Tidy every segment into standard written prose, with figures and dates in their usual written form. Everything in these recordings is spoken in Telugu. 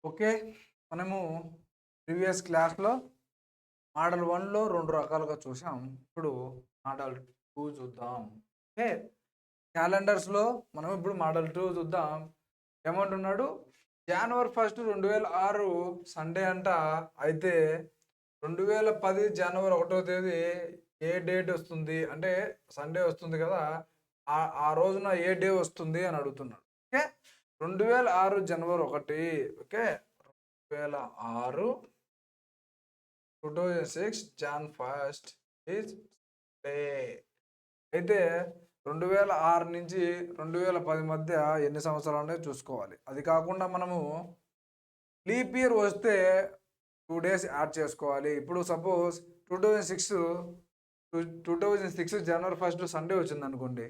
ఓకే. మనము ప్రీవియస్ క్లాస్‌లో మోడల్ 1లో 2 రకాలుగా చూసాం. ఇప్పుడు మోడల్ 2 చూద్దాం. ఓకే. క్యాలెండర్స్‌లో మనం ఇప్పుడు మోడల్ 2 చూద్దాం. ఏమంటున్నాడు? జనవరి 1, 2006 సండే అంట. అయితే 2010 జనవరి 1వ తేదీ ఏ డేట్ వస్తుంది? అంటే సండే వస్తుంది కదా! ఆ ఆ రోజున ఏ డే వస్తుంది అని అడుగుతున్నాడు. ఓకే. 2006 జనవరి 1 ఓకే. 2006 2006 Jan 1 is day. అయితే 2006 నుంచి 2010 మధ్య ఎన్ని సంవత్సరాలు ఉన్నాయో చూసుకోవాలి. అది కాకుండా మనము లీప్ ఇయర్ వస్తే 2 డేస్ యాడ్ చేసుకోవాలి. ఇప్పుడు సపోజ్ 2006 జనవరి 1 సండే వచ్చిందనుకోండి.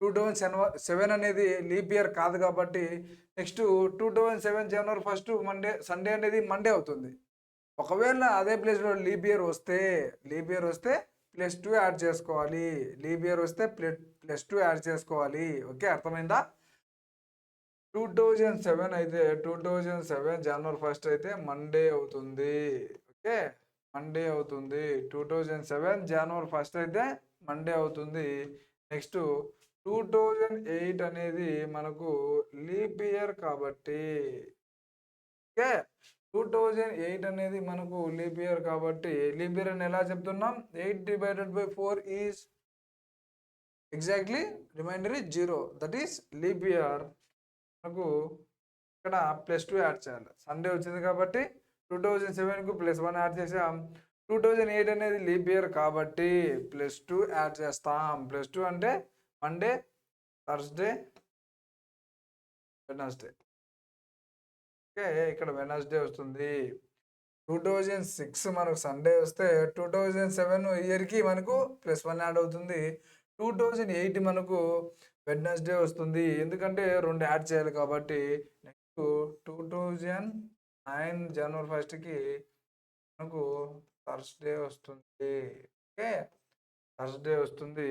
2007 అనేది లీప్ ఇయర్ కాదు కాబట్టి నెక్స్ట్ 2007 జనవరి 1 సండే అనేది మండే అవుతుంది. ఒకవేళ అదే ప్లేస్‌లో లీప్ ఇయర్ వస్తే +2 యాడ్ చేసుకోవాలి. లీప్ ఇయర్ వస్తే +2 యాడ్ చేసుకోవాలి. ఓకే. అర్థమైందా? 2007 అయితే 2007 జనవరి 1 అయితే మండే అవుతుంది. ఓకే. మండే అవుతుంది. 2007 జనవరి 1 అయితే మండే అవుతుంది. నెక్స్ట్ 2008 అనేది మనకు లీప్ ఇయర్ కాబట్టి ఓకే. 2008 అనేది మనకు లీప్ ఇయర్ కాబట్టి లీప్ ఇయర్ అని ఎలా చెప్తున్నాం? 8/4 is exactly remainder is 0. That is leap year. మనకు ఇక్కడ +2 యాడ్ చేయాలి. సండే వచ్చింది కాబట్టి 2007కు +1 యాడ్ చేసాం. 2008 అనేది లీప్ ఇయర్ కాబట్టి +2 యాడ్ చేస్తాం. +2 అంటే మండే, థర్స్‌డే, వెడ్నెస్‌డే. ఓకే. ఇక్కడ వెడ్నెస్‌డే వస్తుంది. 2006 మనకు సండే వస్తే 2007 ఇయర్‌కి మనకు +1 యాడ్ అవుతుంది. 2008 మనకు వెడ్నెస్‌డే వస్తుంది. ఎందుకంటే 2 యాడ్ చేయాలి కాబట్టి. నెక్స్ట్ 2009 జనవరి 1కి మనకు థర్స్‌డే వస్తుంది. ఓకే. థర్స్‌డే వస్తుంది.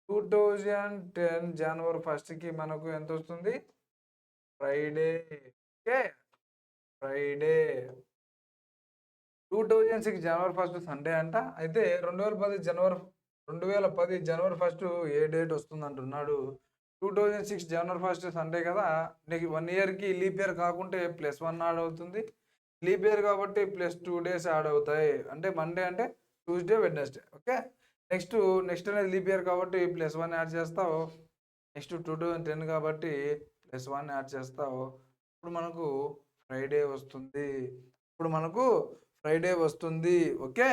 2010 జనవరి 1కి మనకు ఎంత వస్తుంది? ఫ్రైడే. ఓకే. ఫ్రైడే. 2006 జనవరి 1 సండే అంట. అయితే 2010 జనవరి 1 ఏ డేట్ వస్తుందంటున్నాడు. 2006 జనవరి 1 సండే కదా! నీకు 1 ఇయర్‌కి లీప్ ఇయర్ కాకుంటే +1 యాడ్ అవుతుంది. లీప్ ఇయర్ కాబట్టి +2 డేస్ యాడ్ అవుతాయి. అంటే మండే అంటే ట్యూస్‌డే, వెడ్నెస్‌డే. ఓకే. నెక్స్ట్ అనేది లీప్ ఇయర్ కాబట్టి +1 యాడ్ చేస్తావు. నెక్స్ట్ 2010 కాబట్టి +1 యాడ్ చేస్తావు. ఇప్పుడు మనకు ఫ్రైడే వస్తుంది. ఓకే.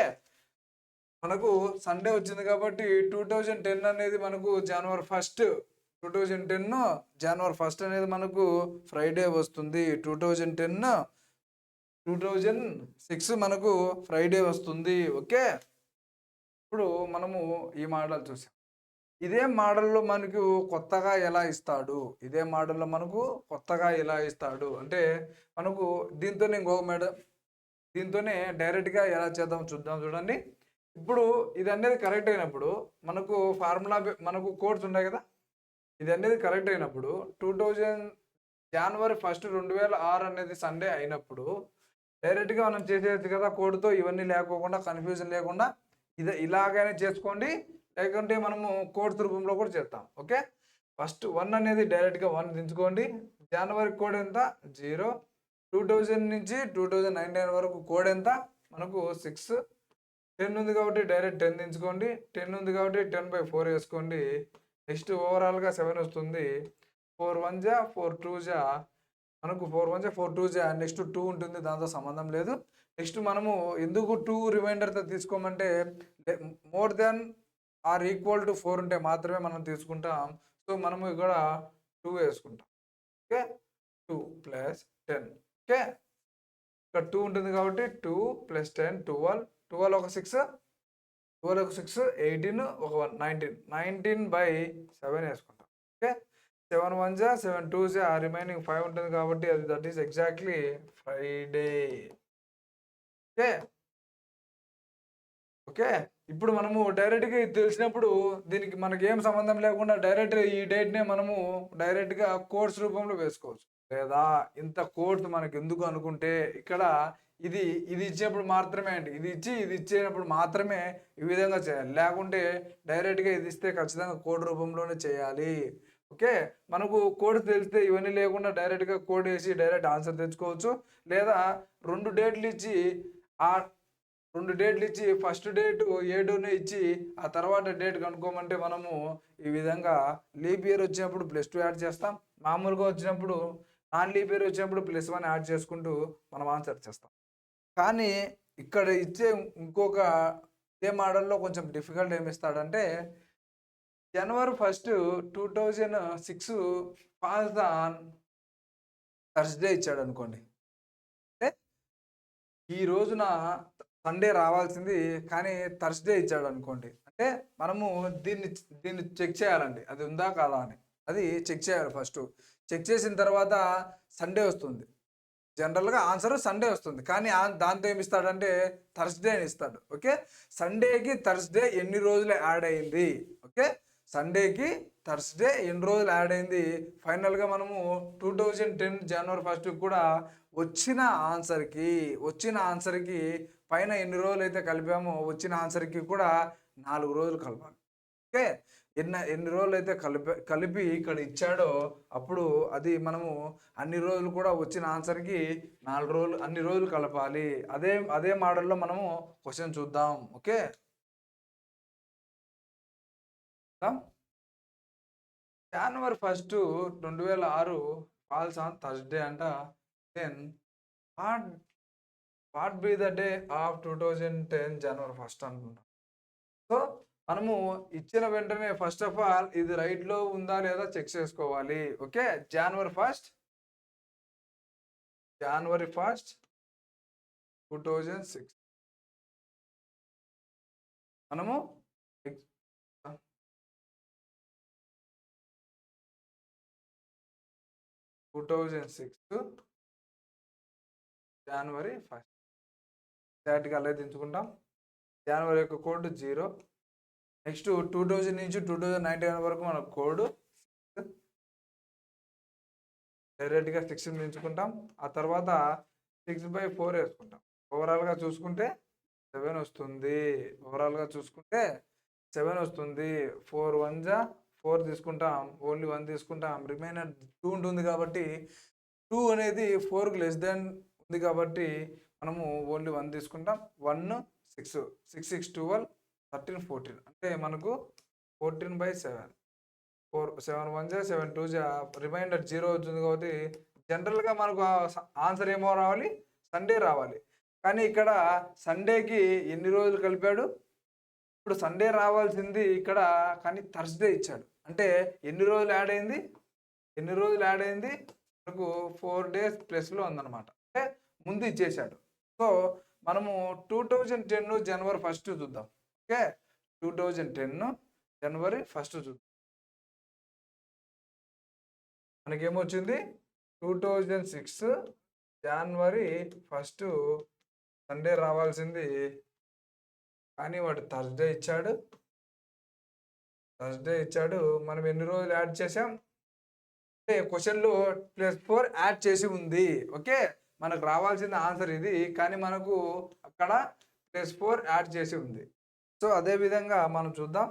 మనకు సండే వచ్చింది కాబట్టి 2010 అనేది మనకు జనవరి 1 2010 జనవరి 1 అనేది మనకు ఫ్రైడే వస్తుంది. 2006 మనకు ఫ్రైడే వస్తుంది. ఓకే. ఇప్పుడు మనము ఈ మోడల్ చూసాం. ఇదే మోడల్‌లో మనకు కొత్తగా ఎలా ఇస్తాడు? అంటే మనకు దీంతోనే డైరెక్ట్‌గా ఎలా చేద్దాం చూద్దాం చూడండి. ఇప్పుడు ఇదనేది కరెక్ట్ అయినప్పుడు మనకు కోడ్స్ ఉన్నాయి కదా! ఇదనేది కరెక్ట్ అయినప్పుడు 2000 జనవరి 1 2006 అనేది సండే అయినప్పుడు డైరెక్ట్‌గా మనం చేసేయొచ్చు కదా! కోడ్‌తో ఇవన్నీ లేకోకుండా కన్‌ఫ్యూజన్ లేకుండా ఇలాగైనా చేసుకోండి. లేకుంటే మనము కోడ్స్ రూపంలో కూడా చేద్దాం. ఓకే. ఫస్ట్ 1 అనేది డైరెక్ట్‌గా 1 దించుకోండి. జనవరి కోడ్ ఎంత? 0. 2000 నుంచి 2009 వరకు కోడ్ ఎంత? మనకు 6. 10 ఉంది కాబట్టి డైరెక్ట్ 10 దించుకోండి. 10 ఉంది కాబట్టి 10/4 వేసుకోండి. నెక్స్ట్ ఓవరాల్‌గా 7 వస్తుంది. 4 1 జా 4 2 జా మనకు 4 1 జా 4 2 జా నెక్స్ట్ 2 ఉంటుంది. దాంతో సంబంధం లేదు. నెక్స్ట్ మనము ఎందుకు 2 రిమైండర్‌తో తీసుకోమంటే more than or equal to 4 ఉంటే మాత్రమే మనం తీసుకుంటాం. సో, మనము ఇక్కడ 2 వేసుకుంటాం. ఓకే. 2 + 10 ఓకే. ఇక్కడ 2 ఉంటుంది కాబట్టి 2 + 10 12. 12 ఒక 6 18 ఒక 1 19. 19/7 వేసుకుంటాం. ఓకే. 7 1 జా 7 2 జా రిమైనింగ్ 5 ఉంటుంది కాబట్టి that is exactly Friday. Okay. Okay. ఇప్పుడు మనము డైరెక్ట్‌గా ఇది తెలిసినప్పుడు దీనికి మనకేం సంబంధం లేకుండా డైరెక్ట్‌గా ఈ డేట్‌నే మనము డైరెక్ట్‌గా కోడ్స్ రూపంలో వేసుకోవచ్చు. లేదా ఇంత కోడ్స్ మనకు ఎందుకు అనుకుంటే ఇక్కడ ఇది ఇది ఇచ్చినప్పుడు మాత్రమే అండి, ఇది ఇచ్చేటప్పుడు మాత్రమే ఈ విధంగా చేయాలి. లేకుంటే డైరెక్ట్గా ఇది ఇస్తే ఖచ్చితంగా కోడ్ రూపంలోనే చేయాలి. ఓకే, మనకు కోడ్ తెలిస్తే ఇవన్నీ లేకుండా డైరెక్ట్గా కోడ్ వేసి డైరెక్ట్ ఆన్సర్ తెచ్చుకోవచ్చు. లేదా 2 డేట్లు ఇచ్చి ఆ 2 డేట్లు ఇచ్చి ఫస్ట్ డేట్ 7నే ఇచ్చి ఆ తర్వాత డేట్ కనుక్కోమంటే మనము ఈ విధంగా లీప్ ఇయర్ వచ్చినప్పుడు +2 యాడ్ చేస్తాం. మామూలుగా వచ్చినప్పుడు నాన్ లీప్ ఇయర్ వచ్చినప్పుడు +1 యాడ్ చేసుకుంటూ మనం ఆన్సర్ చేస్తాం. కానీ ఇక్కడ ఇచ్చే ఇంకొక ఇదే మోడల్‌లో కొంచెం డిఫికల్ట్ ఏమిస్తాడంటే జనవరి 1, 2006 ఫాల్స్ ఆన్ థర్స్‌డే ఇచ్చాడనుకోండి. అంటే ఈ రోజున సండే రావాల్సింది కానీ థర్స్‌డే ఇచ్చాడనుకోండి. అంటే మనము దీన్ని దీన్ని చెక్ చేయాలండి. అది ఉందా కాదా అని. అది చెక్ చేయాలి ఫస్టు. చెక్ చేసిన తర్వాత సండే వస్తుంది. జనరల్‌గా ఆన్సరు సండే వస్తుంది. కానీ దాంతో ఏమిస్తాడంటే థర్స్‌డే అని ఇస్తాడు. ఓకే, సండేకి థర్స్‌డే ఎన్ని రోజులు యాడ్ అయింది. ఓకే, సండేకి థర్స్‌డే ఎన్ని రోజులు యాడ్ అయింది. ఫైనల్‌గా మనము 2010 జనవరి 1 కూడా వచ్చిన ఆన్సర్‌కి పైన ఎన్ని రోజులు అయితే కలిపామో వచ్చిన ఆన్సర్‌కి కూడా 4 రోజులు కలపాలి. ఓకే, ఎన్ని రోజులు అయితే కలిపి ఇక్కడ ఇచ్చాడో అప్పుడు అది మనము అన్ని రోజులు కూడా వచ్చిన ఆన్సర్‌కి 4 రోజులు అన్ని రోజులు కలపాలి. అదే మోడల్‌లో మనము క్వశ్చన్ చూద్దాం. Okay, January 1, 2006 falls on Thursday అంట. Then what what be the day of 2010 January 1 అనుకుంటా. సో మనము ఇచ్చిన వెంటనే ఫస్ట్ ఆఫ్ ఆల్ ఇది రైట్లో ఉందా లేదా చెక్ చేసుకోవాలి. ఓకే, జనవరి 1, 2006 మనము 2006 జనవరి 1 డైరెక్ట్గా అలా దించుకుంటాం. జనవరి యొక్క కోడ్ 0. నెక్స్ట్ 2000 నుంచి 2019 వరకు మన కోడ్ డైరెక్ట్గా 6 దించుకుంటాం. ఆ తర్వాత 6/4 వేసుకుంటాం. ఓవరాల్గా చూసుకుంటే 7 వస్తుంది. 4 1 జా 4 తీసుకుంటాం, ఓన్లీ 1 తీసుకుంటాం. రిమైనర్ 2 ఉంటుంది కాబట్టి 2 అనేది 4కి లెస్ దెన్ ఉంది కాబట్టి మనము ఓన్లీ 1 తీసుకుంటాం. 1 6 6 6 12 13 14 అంటే మనకు 14/7. 7 1 జా 7 2 జా రిమైండర్ 0 అవుతుంది కాబట్టి జనరల్గా మనకు ఆన్సర్ ఏమో రావాలి, సండే రావాలి. కానీ ఇక్కడ సండేకి ఎన్ని రోజులు కలిపాడు. ఇప్పుడు సండే రావాల్సింది ఇక్కడ కానీ థర్స్‌డే ఇచ్చాడు. అంటే ఎన్ని రోజులు యాడ్ అయింది మనకు 4 డేస్ ప్లస్లో ఉందన్నమాట. అంటే ముందు ఇచ్చేసాడు. సో మనము 2010 జనవరి 1 చూద్దాం. ఓకే, 2010 జనవరి 1 చూద్దాం. మనకేమొచ్చింది 2006 జనవరి 1 సండే రావాల్సింది కానీ వాడు థర్స్‌డే ఇచ్చాడు. మనం ఎన్ని రోజులు యాడ్ చేసాం అంటే క్వశ్చన్లో +4 యాడ్ చేసి ఉంది. ఓకే, మనకు రావాల్సిన ఆన్సర్ ఇది కానీ మనకు అక్కడ +4 యాడ్ చేసి ఉంది. సో అదేవిధంగా మనం చూద్దాం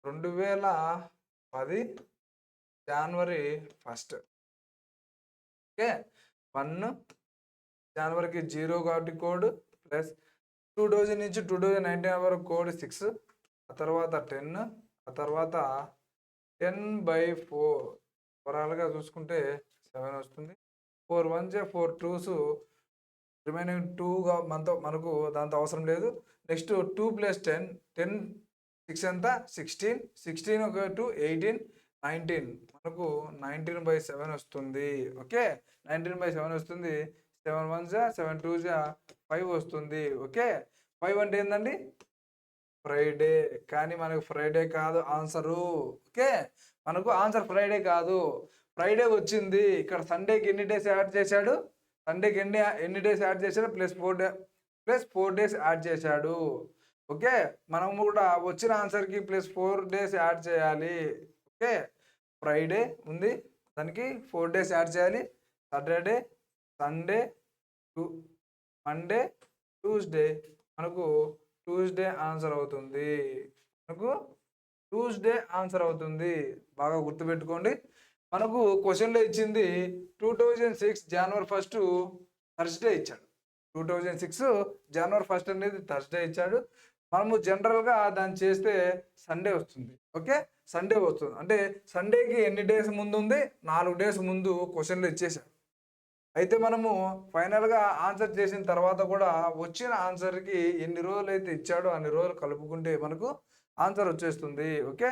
2010 జనవరి 1. ఓకే, 1 జనవరికి 0 కాబట్టి కోడ్ ప్లస్ 2000 నుంచి 2019 వరకు కోడ్ 6. ఆ తర్వాత 10. ఆ తర్వాత 10/4 ఓవరాల్గా చూసుకుంటే 7 వస్తుంది. 4 1 జా 4 2s రిమైనింగ్ 2గా మనకు దాంతో అవసరం లేదు. నెక్స్ట్ 2 + 10 10 6 ఎంత 16 16 ఒక 2 18 19 మనకు 19/7 వస్తుంది. ఓకే, 19/7 వస్తుంది. 7 1 జా 7 2 జా 5 వస్తుంది. ఓకే, 5 అంటే ఏంటండి ఫ్రైడే. కానీ మనకు ఫ్రైడే కాదు ఆన్సరు. ఓకే, మనకు ఆన్సర్ ఫ్రైడే కాదు. ఫ్రైడే వచ్చింది. ఇక్కడ సండేకి ఎన్ని డేస్ యాడ్ చేశాడు, ఎన్ని డేస్ యాడ్ చేశాడు +4 డేస్ యాడ్ చేశాడు. ఓకే, మనము కూడా వచ్చిన ఆన్సర్కి +4 డేస్ యాడ్ చేయాలి. ఓకే, ఫ్రైడే ఉంది, దానికి 4 డేస్ యాడ్ చేయాలి. Saturday, Sunday, Monday, Tuesday. మనకు ట్యూస్డే ఆన్సర్ అవుతుంది. మనకు ట్యూస్డే ఆన్సర్ అవుతుంది. బాగా గుర్తుపెట్టుకోండి. మనకు క్వశ్చన్లో ఇచ్చింది 2006 జనవరి 1 థర్స్డే ఇచ్చాడు. 2006 జనవరి 1 అనేది థర్స్డే ఇచ్చాడు. మనము జనరల్గా దాన్ని చేస్తే సండే వస్తుంది. ఓకే, సండే వస్తుంది. అంటే సండేకి ఎన్ని డేస్ ముందు ఉంది? 4 డేస్ ముందు క్వశ్చన్లు ఇచ్చేసాడు. అయితే మనము ఫైనల్గా ఆన్సర్ చేసిన తర్వాత కూడా వచ్చిన ఆన్సర్కి ఎన్ని రోజులు అయితే ఇచ్చాడో అన్ని రోజులు కలుపుకుంటే మనకు ఆన్సర్ వచ్చేస్తుంది. ఓకే,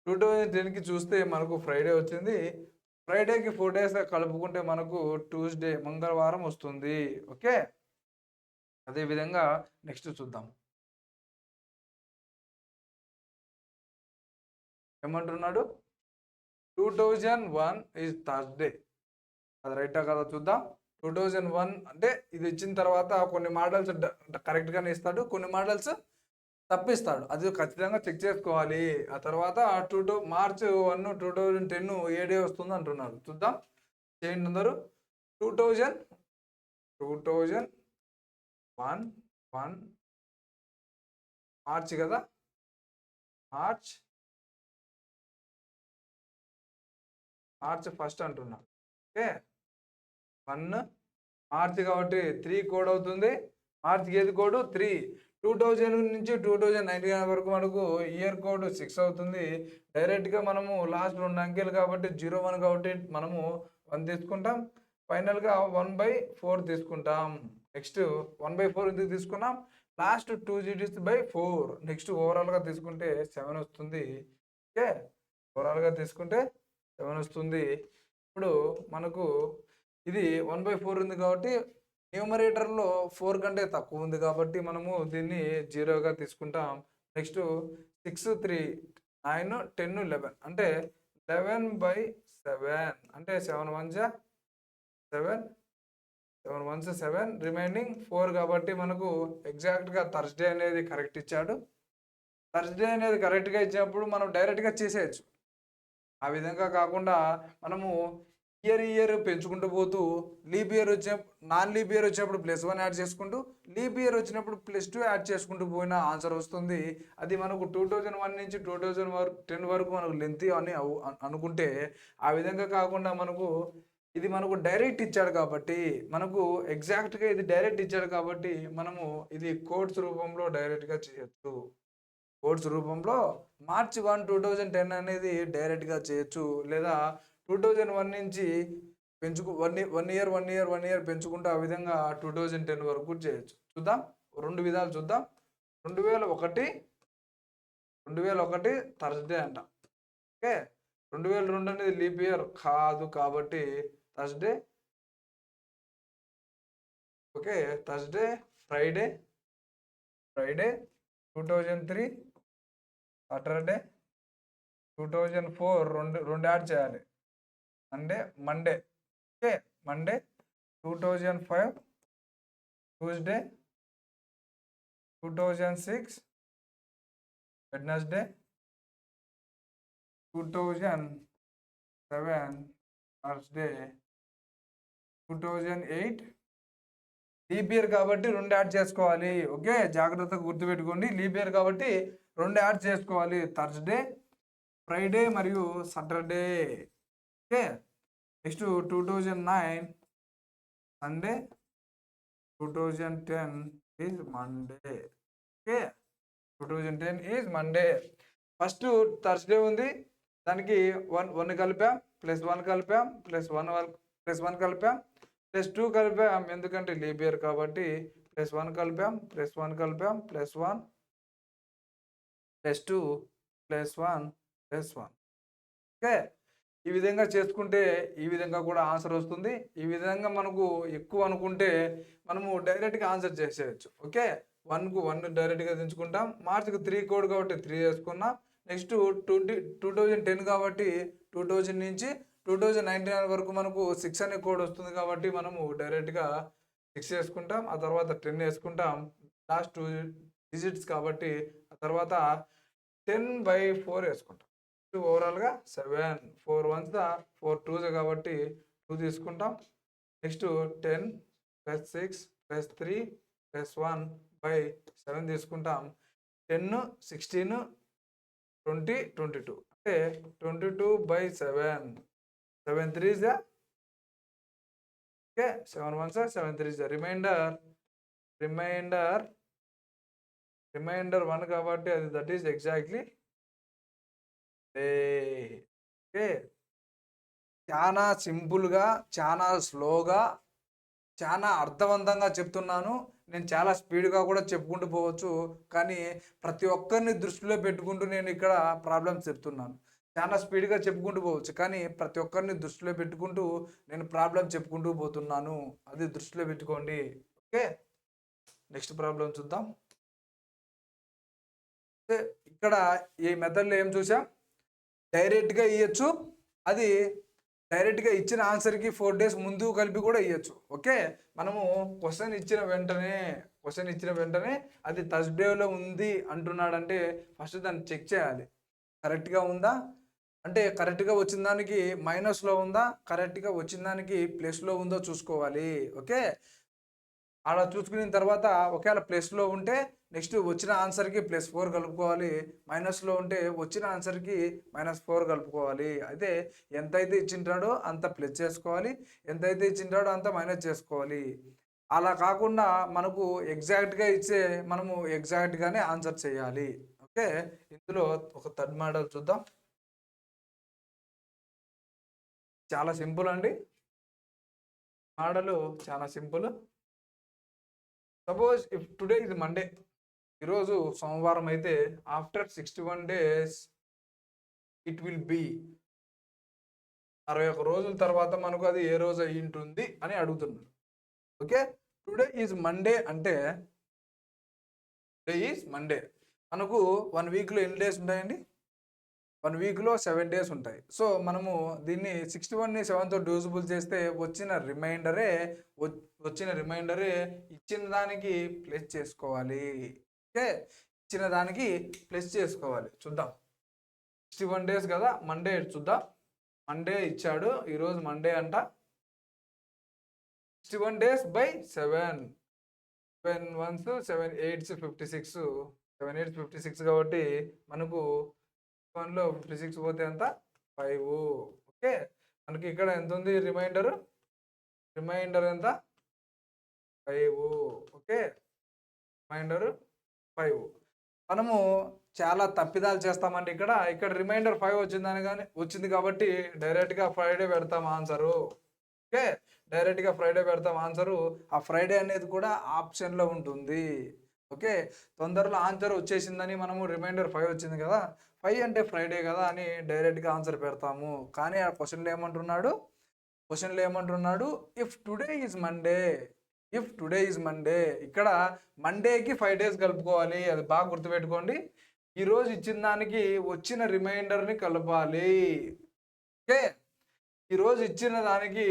2010కి చూస్తే మనకు ఫ్రైడే వచ్చింది. ఫ్రైడేకి 4 డేస్ కలుపుకుంటే మనకు ట్యూస్డే మంగళవారం వస్తుంది. ఓకే, అదేవిధంగా నెక్స్ట్ చూద్దాం. ఏమంటున్నాడు? 2001 ఈజ్ థర్స్డే. అది రైటా కదా చూద్దాం. 2001 అంటే ఇది ఇచ్చిన తర్వాత కొన్ని మోడల్స్ కరెక్ట్గానే ఇస్తాడు, కొన్ని మోడల్స్ తప్పిస్తాడు. అది ఖచ్చితంగా చెక్ చేసుకోవాలి. ఆ తర్వాత మార్చ్ 1 2010 ఏ డే వస్తుంది అంటున్నారు. చూద్దాం, చేయండి అందరూ. 2001 మార్చ్ కదా, మార్చ్ 1 అంటున్నారు. ఓకే, 1 మార్చ్ కాబట్టి 3 కోడ్ అవుతుంది. మార్చ్కి ఏది కోడ్? 3. 2000 నుంచి 2019 వరకు మనకు ఇయర్ కోడ్ 6 అవుతుంది. డైరెక్ట్గా మనము లాస్ట్ 2 అంకెలు కాబట్టి 01 కాబట్టి మనము 1 తీసుకుంటాం. ఫైనల్గా 1/4 తీసుకుంటాం. నెక్స్ట్ 1/4 ఎందుకు తీసుకున్నాం? Last 2 digits by 4. నెక్స్ట్ ఓవరాల్గా తీసుకుంటే 7 వస్తుంది. ఓకే, ఓవరాల్గా తీసుకుంటే 7 వస్తుంది. ఇప్పుడు మనకు ఇది 1/4 ఉంది కాబట్టి న్యూమరేటర్లో 4 కంటే తక్కువ ఉంది కాబట్టి మనము దీన్ని 0గా తీసుకుంటాం. నెక్స్ట్ 6, 3, 9, 10, 11 అంటే 11/7 అంటే 7 1s 7, 7 1s 7, రిమైనింగ్ 4 కాబట్టి మనకు ఎగ్జాక్ట్గా థర్స్డే అనేది కరెక్ట్ ఇచ్చాడు. థర్స్డే అనేది కరెక్ట్గా ఇచ్చినప్పుడు మనం డైరెక్ట్గా చేసేయచ్చు. ఆ విధంగా కాకుండా మనము ఇయర్ పెంచుకుంటూ పోతూ leap year non leap year వచ్చినప్పుడు +1 యాడ్ చేసుకుంటూ, లీప్ ఇయర్ వచ్చినప్పుడు +2 యాడ్ చేసుకుంటూ పోయిన ఆన్సర్ వస్తుంది. అది మనకు 2001 నుంచి 2010 వరకు మనకు లెంతీ అని అనుకుంటే, ఆ విధంగా కాకుండా ఇది మనకు డైరెక్ట్ ఇచ్చాడు కాబట్టి మనకు ఎగ్జాక్ట్గా ఇది డైరెక్ట్ ఇచ్చాడు కాబట్టి మనము ఇది కోడ్స్ రూపంలో డైరెక్ట్గా చేయొచ్చు. కోడ్స్ రూపంలో మార్చ్ 1 2010 అనేది డైరెక్ట్గా చేయొచ్చు. లేదా 2001 నుంచి వన్ ఇయర్ పెంచుకుంటూ ఆ విధంగా 2010 వరకు చేయొచ్చు. చూద్దాం, 2 విధాలు చూద్దాం. 2001 థర్స్డే అంట. ఓకే, 2002 అనేది లీప్ ఇయర్ కాదు కాబట్టి Thursday. Okay, Thursday, Friday 2003, Saturday 2004 రెండు యాడ్ చేయాలి. Monday okay, Monday 2005, Tuesday 2006, Wednesday 2007, Thursday 2008. Leap year కాబట్టి 2 యాడ్ చేసుకోవాలి. ఓకే, జాగ్రత్తగా గుర్తుపెట్టుకోండి. లీప్ ఇయర్ కాబట్టి 2 యాడ్ చేసుకోవాలి. థర్స్డే, ఫ్రైడే మరియు Saturday. Okay, next 2009 Sunday, 2010 is Monday. Okay, 2010 is Monday. First Thursday ఉంది, దానికి 1 కలిపాం, +1 కలిపాం, +1 కలిపాం, +2 కలిపాం. ఎందుకంటే లీప్ ఇయర్ కాబట్టి +1 కలిపాం, +1 కలిపాం, +1 +2 +1 +1. ఓకే, ఈ విధంగా చేసుకుంటే ఈ విధంగా కూడా ఆన్సర్ వస్తుంది. ఈ విధంగా మనకు ఎక్కువ అనుకుంటే మనము డైరెక్ట్గా ఆన్సర్ చేసేయచ్చు. ఓకే, 1కు 1 డైరెక్ట్గా దించుకుంటాం. మార్చ్కి 3 కోడ్ కాబట్టి 3 వేసుకున్నాం. నెక్స్ట్ 2010 కాబట్టి 2000 నుంచి 2019 వరకు మనకు 6 అనే కోడ్ వస్తుంది కాబట్టి మనము డైరెక్ట్గా 6 వేసుకుంటాం. ఆ తర్వాత 10 వేసుకుంటాం. లాస్ట్ 2 digits కాబట్టి ఆ తర్వాత 10/4 వేసుకుంటాం. ఓవరాల్గా 7, 4 1 4 2 కాబట్టి 2 తీసుకుంటాం. నెక్స్ట్ 10 + 6 + 3 + 1/7 తీసుకుంటాం. 10, 16, 20, 22 అంటే 22/7. 7 3s okay, 7 1s 7 3s reminder 1 కాబట్టి అది that is exactly day. Okay, చాలా సింపుల్గా, చాలా స్లోగా, చాలా అర్థవంతంగా చెప్తున్నాను. నేను చాలా స్పీడ్గా కూడా చెప్పుకుంటూ పోవచ్చు, కానీ ప్రతి ఒక్కరిని దృష్టిలో పెట్టుకుంటూ నేను ఇక్కడ ప్రాబ్లమ్స్ చెప్తున్నాను. చాలా స్పీడ్గా చెప్పుకుంటూ పోవచ్చు, కానీ ప్రతి ఒక్కరిని దృష్టిలో పెట్టుకుంటూ నేను ప్రాబ్లం చెప్పుకుంటూ పోతున్నాను. అది దృష్టిలో పెట్టుకోండి. ఓకే, నెక్స్ట్ ప్రాబ్లం చూద్దాం. ఇక్కడ ఈ మెథడ్లో ఏం చూసాం, డైరెక్ట్గా ఇవ్వచ్చు. అది డైరెక్ట్గా ఇచ్చిన ఆన్సర్కి 4 days ముందు కలిపి కూడా ఇవ్వచ్చు. ఓకే, మనము క్వశ్చన్ ఇచ్చిన వెంటనే అది థర్స్డేలో ఉంది అంటున్నాడంటే ఫస్ట్ దాన్ని చెక్ చేయాలి. కరెక్ట్గా ఉందా అంటే, కరెక్ట్గా వచ్చిన దానికి మైనస్లో ఉందా, కరెక్ట్గా వచ్చిన దానికి ప్లస్లో ఉందో చూసుకోవాలి. ఓకే, అలా చూసుకున్న తర్వాత ఒకవేళ ప్లస్లో ఉంటే నెక్స్ట్ వచ్చిన ఆన్సర్కి +4 కలుపుకోవాలి. మైనస్లో ఉంటే వచ్చిన ఆన్సర్కి -4 కలుపుకోవాలి. అయితే ఎంతైతే ఇచ్చింటాడో అంత ప్లస్ చేసుకోవాలి, ఎంతైతే ఇచ్చింటాడో అంత మైనస్ చేసుకోవాలి. అలా కాకుండా మనకు ఎగ్జాక్ట్గా ఇచ్చే మనము ఎగ్జాక్ట్గానే ఆన్సర్ చేయాలి. ఓకే, ఇందులో ఒక థర్డ్ మోడల్ చూద్దాం. చాలా సింపుల్ అండి, మోడలు చాలా సింపుల్. సపోజ్ ఇఫ్ టుడే ఇది మండే, ఈరోజు సోమవారం అయితే after 61 days it will be 61 రోజుల తర్వాత మనకు అది ఏ రోజు అయి ఉంటుంది అని అడుగుతున్నాడు. ఓకే, టుడే ఈజ్ మండే అంటే టుడే ఈజ్ మండే. మనకు 1 weekలో ఎన్ని డేస్ ఉంటాయండి? 1 weekలో 7 days ఉంటాయి. సో మనము దీన్ని 61ని 7తో డివిజిబుల్ చేస్తే వచ్చిన రిమైండరే ఇచ్చిన దానికి ప్లస్ చేసుకోవాలి. ఓకే, ఇచ్చిన దానికి ప్లస్ చేసుకోవాలి. చూద్దాం, 61 days కదా, మండే చూద్దాం. మండే ఇచ్చాడు, ఈరోజు మండే అంట. 61 days by 7, 7 1s 7 8s 56, 7 8s 56 కాబట్టి మనకు 1లో 56 పోతే ఎంత? 5. ఓకే, మనకి ఇక్కడ ఎంత ఉంది రిమైండర్ ఎంత? 5. Okay, remainder 5. మనము చాలా తప్పిదాలు చేస్తామండి. ఇక్కడ రిమైండర్ 5 వచ్చింది కాబట్టి డైరెక్ట్గా ఫ్రైడే పెడతాం ఆన్సరు. ఓకే, డైరెక్ట్గా ఫ్రైడే పెడతాం ఆన్సరు. ఆ ఫ్రైడే అనేది కూడా ఆప్షన్లో ఉంటుంది. ఓకే, తొందరలో ఆన్సర్ వచ్చేసిందని మనము రిమైండర్ 5 వచ్చింది కదా, 5 అంటే ఫ్రైడే కదా అని డైరెక్ట్గా ఆన్సర్ పెడతాము. కానీ ఆ క్వశ్చన్లో ఏమంటున్నాడు, ఇఫ్ టుడే ఈజ్ మండే. ఇక్కడ మండేకి 5 days కలుపుకోవాలి. అది బాగా గుర్తుపెట్టుకోండి. ఈరోజు ఇచ్చిన దానికి వచ్చిన రిమైండర్ని కలపాలి. ఓకే, ఈరోజు ఇచ్చిన దానికి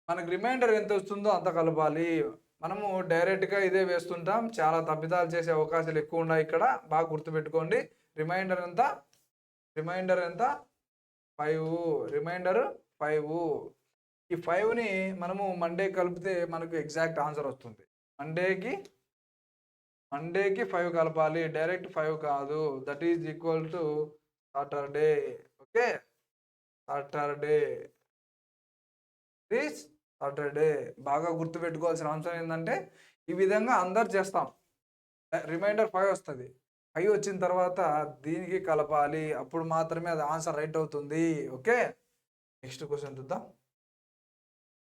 మనకు రిమైండర్ ఎంత వస్తుందో అంత కలపాలి. మనము డైరెక్ట్గా ఇదే వేస్తుంటాం, చాలా తప్పిదాలు చేసే అవకాశాలు ఎక్కువ ఉన్నాయి. ఇక్కడ బాగా గుర్తుపెట్టుకోండి. రిమైండర్ ఎంత? 5. రిమైండర్ 5. ఈ 5ని మనము మండే కలిపితే మనకు ఎగ్జాక్ట్ ఆన్సర్ వస్తుంది. మండేకి 5 కలపాలి, డైరెక్ట్ 5 కాదు. That is equal to Saturday. Okay, Saturday బాగా గుర్తుపెట్టుకోవాల్సిన అంశం ఏంటంటే, ఈ విధంగా అందరు చేస్తాం. రిమైండర్ 5 వస్తుంది, 5 వచ్చిన తర్వాత దీనికి కలపాలి, అప్పుడు మాత్రమే అది ఆన్సర్ రైట్ అవుతుంది. ఓకే, నెక్స్ట్ క్వశ్చన్ చూద్దాం.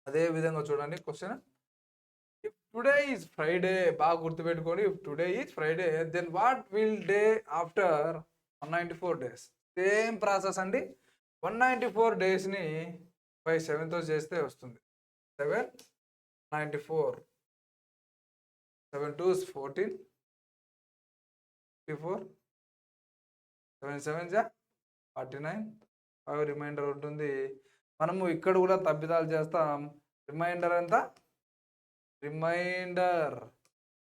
అదే విధంగా చూడండి question. If today is Friday, బాగా గుర్తుపెట్టుకోండి. If today is Friday then what will day after 194 days? Same process అండి. 194 daysని by 7తో చేస్తే వస్తుంది. 7 94, 7 2s 14, 54, 7 7s 49, 5 రిమైండర్ ఉంటుంది. మనము ఇక్కడ కూడా తప్పిదాలు చేస్తాం. రిమైండర్ ఎంత?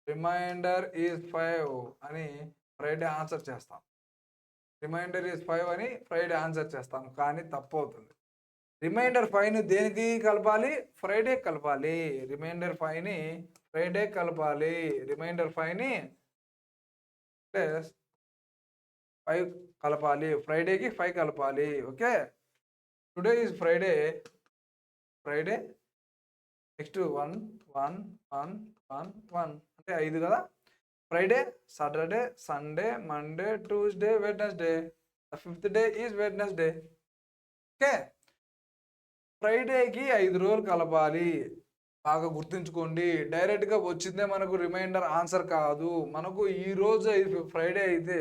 రిమైండర్ ఈజ్ 5 అని ఫ్రైడే ఆన్సర్ చేస్తాం. రిమైండర్ ఈజ్ 5 అని ఫ్రైడే ఆన్సర్ చేస్తాం, కానీ తప్పు అవుతుంది. రిమైండర్ 5ని దేనికి కలపాలి? ఫ్రైడే కలపాలి. రిమైండర్ 5ని ఫ్రైడే కలపాలి. రిమైండర్ 5ని ప్లస్ 5 కలపాలి. ఫ్రైడేకి 5 కలపాలి. Okay, today is Friday. Friday next 1 1 1 1 1 అంటే 5 కదా. Friday, Saturday, Sunday, Monday, Tuesday, Wednesday. The 5th day is Wednesday. Okay, ఫ్రైడేకి 5 రోజులు కలపాలి. బాగా గుర్తుంచుకోండి. డైరెక్ట్గా వచ్చిందే మనకు రిమైండర్ ఆన్సర్ కాదు. మనకు ఈ రోజు ఫ్రైడే అయితే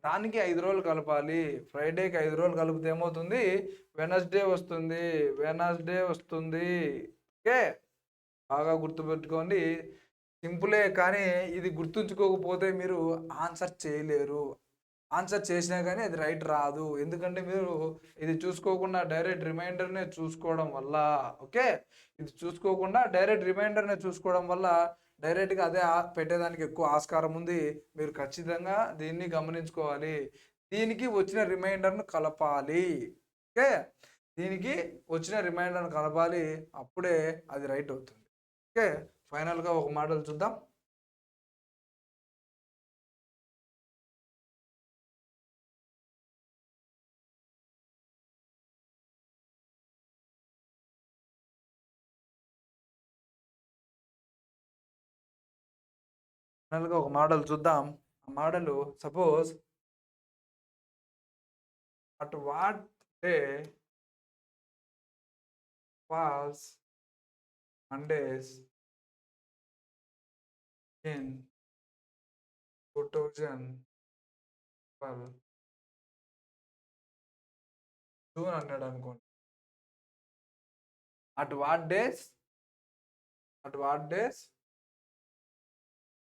దానికి 5 రోజులు కలపాలి. ఫ్రైడేకి 5 రోజులు కలిపితే ఏమవుతుంది? వెనస్డే వస్తుంది. వెనస్డే వస్తుంది. ఓకే, బాగా గుర్తుపెట్టుకోండి. సింపులే, కానీ ఇది గుర్తుంచుకోకపోతే మీరు ఆన్సర్ చేయలేరు. ఆన్సర్ చేసినా కానీ అది రైట్ రాదు. ఎందుకంటే మీరు ఇది చూసుకోకుండా డైరెక్ట్ రిమైండర్నే చూసుకోవడం వల్ల. ఓకే, ఇది చూసుకోకుండా డైరెక్ట్ రిమైండర్నే చూసుకోవడం వల్ల డైరెక్ట్గా అదే పెట్టేదానికి ఎక్కువ ఆస్కారం ఉంది. మీరు ఖచ్చితంగా దీన్ని గమనించుకోవాలి. దీనికి వచ్చిన రిమైండర్ను కలపాలి. ఓకే, దీనికి వచ్చిన రిమైండర్ను కలపాలి, అప్పుడే అది రైట్ అవుతుంది. ఓకే, ఫైనల్గా ఒక మోడల్ చూద్దాం. ఫైనల్గా ఒక మోడల్ చూద్దాం. ఆ model suppose at what day falls Mondays in 2012 June అన్నాడు అనుకోండి. at what days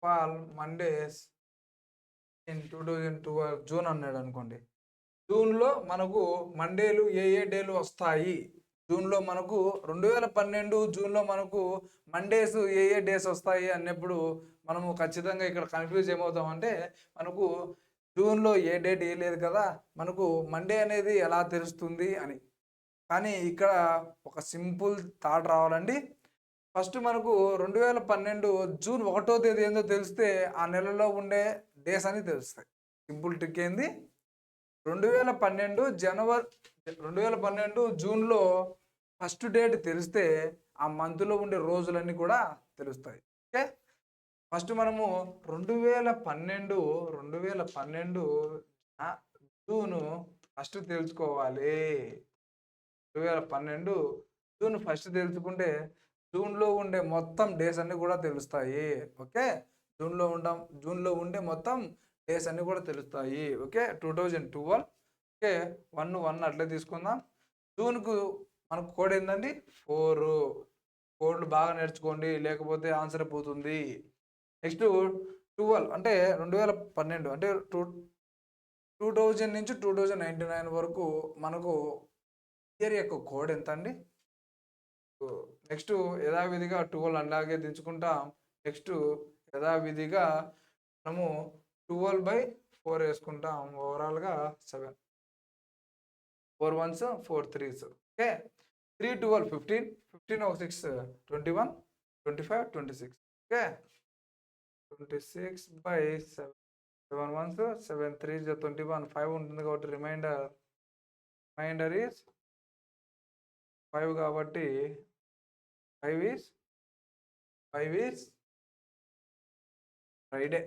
fall Mondays in 2012 June అన్నాడు అనుకోండి. జూన్లో మనకు మండేలు ఏ డేలు వస్తాయి? జూన్లో మనకు 2012 జూన్లో మనకు మండేస్ ఏ డేస్ వస్తాయి అన్నప్పుడు మనము ఖచ్చితంగా ఇక్కడ కన్ఫ్యూజ్ ఏమవుతామంటే, మనకు జూన్లో ఏ డేట్ ఏ లేదు కదా, మనకు మండే అనేది ఎలా తెలుస్తుంది అని. కానీ ఇక్కడ ఒక సింపుల్ థాట్ రావాలండి. ఫస్ట్ మనకు 2012 జూన్ 1వ తేదీ ఏందో తెలిస్తే ఆ నెలలో ఉండే డేస్ అని తెలుస్తాయి. సింపుల్ ట్రిక్ ఏంది? 2012 జూన్లో ఫస్ట్ డేట్ తెలిస్తే ఆ మంత్లో ఉండే రోజులన్నీ కూడా తెలుస్తాయి. ఓకే, ఫస్ట్ మనము 2012 జూను ఫస్ట్ తెలుసుకోవాలి. 2012 జూన్ ఫస్ట్ తెలుసుకుంటే జూన్లో ఉండే మొత్తం డేస్ అన్నీ కూడా తెలుస్తాయి. ఓకే, జూన్లో ఉండే మొత్తం డేస్ అన్నీ కూడా తెలుస్తాయి. ఓకే, 2012. ఓకే, 1 అట్లే తీసుకుందాం. జూన్కు మనకు కోడ్ ఏంటండి? 4. కోడ్లు బాగా నేర్చుకోండి, లేకపోతే ఆన్సర్ పోతుంది. నెక్స్ట్ 12 అంటే 2012 అంటే 2000 నుంచి 2099 వరకు మనకు ఇయర్ యొక్క కోడ్ ఎంత అండి? నెక్స్ట్ యథావిధిగా 12 అలాగే దించుకుంటాం. నెక్స్ట్ యథావిధిగా మనము 12/4 వేసుకుంటాం. ఓవరాల్గా 7. 4 1s 4 3s. ఓకే, 3 12 15 15 ఒక 6 21 25 26. ఓకే, 26/7 7 1s 7 3s 21 5 ఉంటుంది కాబట్టి రిమైండర్ ఈజ్ 5 కాబట్టి 5 ఈజ్ ఫ్రైడే.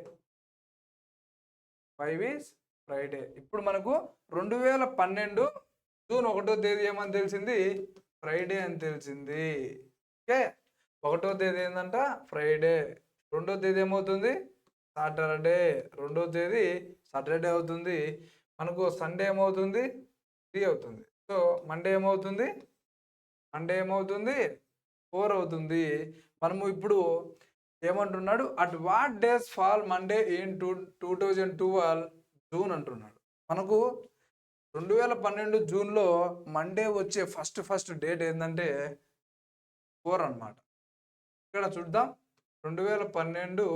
5 is Friday. ఇప్పుడు మనకు 2012 జూన్ 1వ తేదీ ఏమని తెలిసింది? ఫ్రైడే అని తెలిసింది. ఓకే, 1వ తేదీ ఏంటంట? ఫ్రైడే. 2వ తేదీ ఏమవుతుంది? సాటర్డే. 2వ తేదీ సాటర్డే అవుతుంది. మనకు సండే ఏమవుతుంది? 3 అవుతుంది. సో మండే ఏమవుతుంది? 4 అవుతుంది. మనము ఇప్పుడు ఏమంటున్నాడు? At what days fall Monday in 2012 June అంటున్నాడు. మనకు 2012 జూన్లో మండే వచ్చే ఫస్ట్ డేట్ ఏంటంటే 4 అన్నమాట. ఇక్కడ చూద్దాం. 2012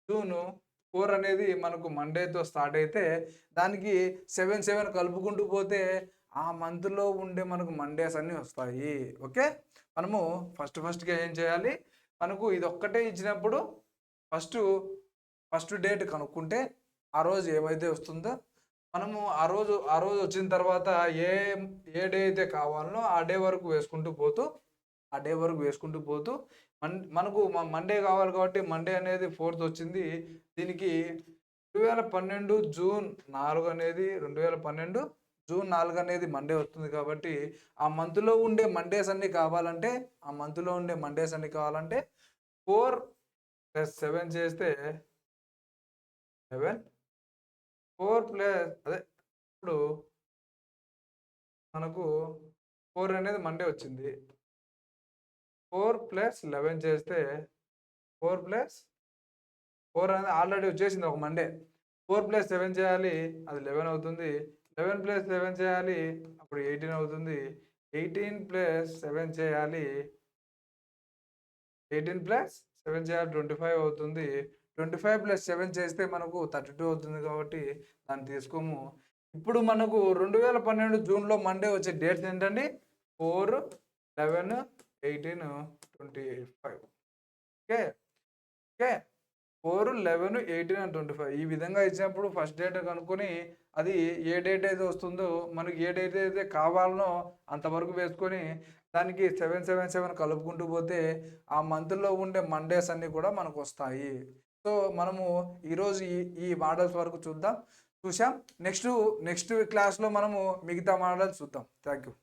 జూను 4 అనేది మనకు మండేతో స్టార్ట్ అయితే దానికి 7 కలుపుకుంటూ పోతే ఆ మంత్లో ఉండే మనకు మండేస్ అన్నీ వస్తాయి. ఓకే, మనము ఫస్ట్గా ఏం చేయాలి, మనకు ఇది ఒక్కటే ఇచ్చినప్పుడు ఫస్ట్ డేట్ కనుక్కుంటే ఆ రోజు ఏమైతే వస్తుందో మనము ఆ రోజు వచ్చిన తర్వాత ఏ ఏ డే అయితే కావాలనో ఆ డే వరకు వేసుకుంటూ పోతూ మనకు మండే కావాలి కాబట్టి మండే అనేది 4th వచ్చింది. దీనికి 2012 జూన్ 4 అనేది 2012 జూన్ 4 అనేది మండే వస్తుంది కాబట్టి ఆ మంత్లో ఉండే మండేస్ అన్నీ కావాలంటే 4 + 7 చేస్తే 11, 4 ప్లస్ అదే ఇప్పుడు మనకు 4 అనేది మండే వచ్చింది. 4 + 11 చేస్తే 4 అనేది ఆల్రెడీ వచ్చేసింది ఒక మండే. 4 + 7 చేయాలి, అది 11 అవుతుంది. 11 + 7 చేయాలి, అప్పుడు 18 అవుతుంది. 18 + 7 చేయాలి, 25 అవుతుంది. 25 + 7 చేస్తే మనకు 32 అవుతుంది కాబట్టి దాన్ని తీసుకోము. ఇప్పుడు మనకు 2012 జూన్‌లో మండే వచ్చే డేట్స్ ఏంటండి? 4, 11, 18, 25. ఓకే. ఓకే. 4, 11, 18 అండ్ 25 ఈ విధంగా ఇచ్చినప్పుడు ఫస్ట్ డేట్ కనుక్కొని అది ఏ డేట్ అయితే వస్తుందో మనకి ఏ డేట్ అయితే కావాలనో అంతవరకు వేసుకొని దానికి 7 కలుపుకుంటూ పోతే ఆ మంత్లో ఉండే మండేస్ అన్నీ కూడా మనకు వస్తాయి. సో మనము ఈరోజు ఈ మోడల్స్ వరకు చూసాం. నెక్స్ట్ క్లాస్లో మనము మిగతా మోడల్స్ చూద్దాం. Thank you.